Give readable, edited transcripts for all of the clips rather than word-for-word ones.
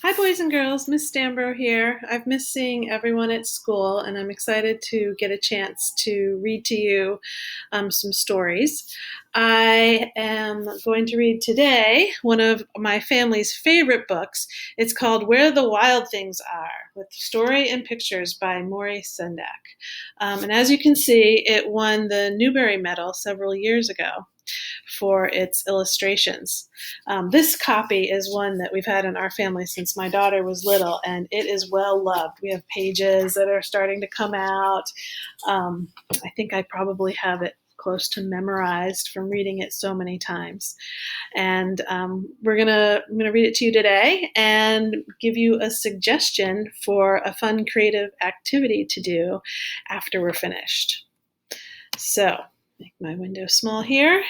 Hi, boys and girls. Miss Stanbro here. I've missed seeing everyone at school, and I'm excited to get a chance to read to you some stories. I am going to read today one of my family's favorite books. It's called Where the Wild Things Are, with story and pictures by Maurice Sendak. And as you can see, it won the Newbery Medal several years ago for its illustrations. This copy is one that we've had in our family since my daughter was little, and it is well loved. We have pages that are starting to come out. I think I probably have it close to memorized from reading it so many times. And I'm gonna read it to you today and give you a suggestion for a fun creative activity to do after we're finished. So, make my window small here.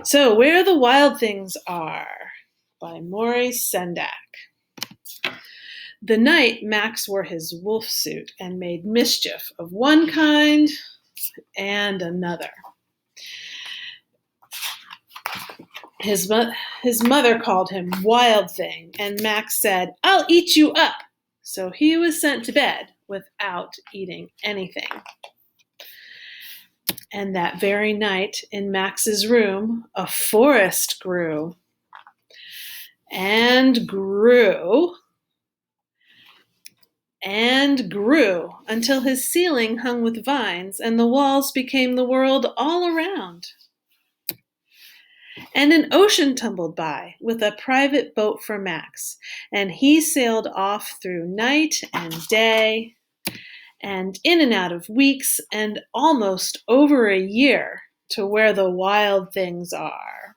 So, Where the Wild Things Are by Maurice Sendak. The night Max wore his wolf suit and made mischief of one kind and another. His mother called him Wild Thing, and Max said, "I'll eat you up." So he was sent to bed without eating anything. And that very night in Max's room, a forest grew and grew and grew until his ceiling hung with vines and the walls became the world all around. And an ocean tumbled by with a private boat for Max, and he sailed off through night and day and in and out of weeks and almost over a year to where the wild things are.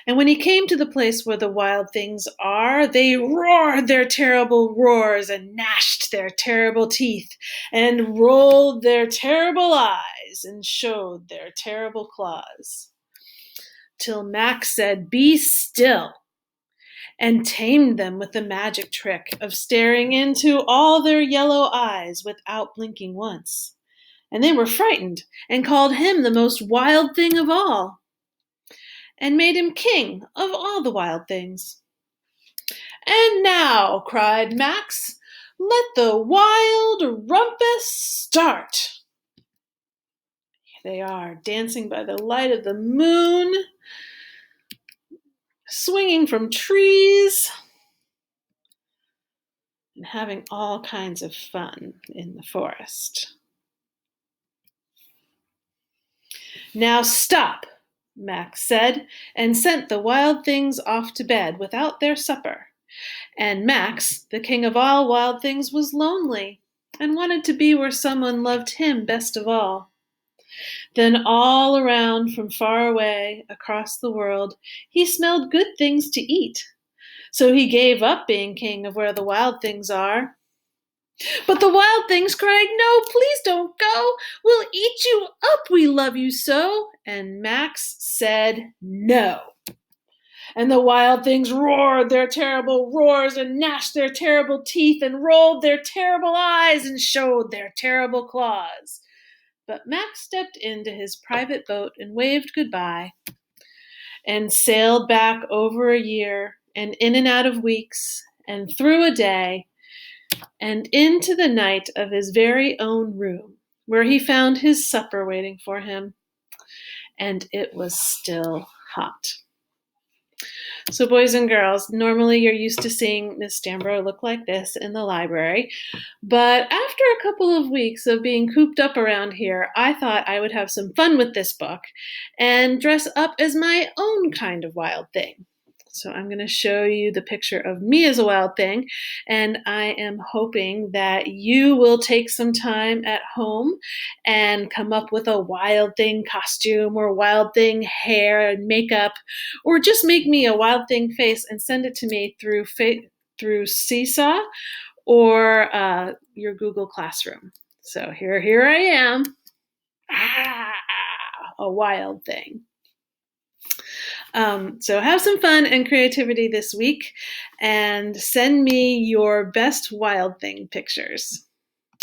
And when he came to the place where the wild things are, they roared their terrible roars and gnashed their terrible teeth and rolled their terrible eyes and showed their terrible claws. Till Max said, "Be still," and tamed them with the magic trick of staring into all their yellow eyes without blinking once. And they were frightened and called him the most wild thing of all, and made him king of all the wild things. "And now," cried Max, "let the wild rumpus start." They are dancing by the light of the moon, swinging from trees, and having all kinds of fun in the forest. "Now stop," Max said, and sent the wild things off to bed without their supper. And Max, the king of all wild things, was lonely and wanted to be where someone loved him best of all. Then all around, from far away, across the world, he smelled good things to eat. So he gave up being king of where the wild things are. But the wild things cried, "No, please don't go. We'll eat you up, we love you so." And Max said no. And the wild things roared their terrible roars and gnashed their terrible teeth and rolled their terrible eyes and showed their terrible claws. But Max stepped into his private boat and waved goodbye and sailed back over a year and in and out of weeks and through a day and into the night of his very own room, where he found his supper waiting for him, and it was still hot. So, boys and girls, normally you're used to seeing Miss Stanbro look like this in the library, but after a couple of weeks of being cooped up around here, I thought I would have some fun with this book and dress up as my own kind of wild thing. So I'm going to show you the picture of me as a wild thing, and I am hoping that you will take some time at home and come up with a wild thing costume or wild thing hair and makeup, or just make me a wild thing face and send it to me through Seesaw or your Google Classroom. So here I am, a wild thing. So have some fun and creativity this week and send me your best wild thing pictures.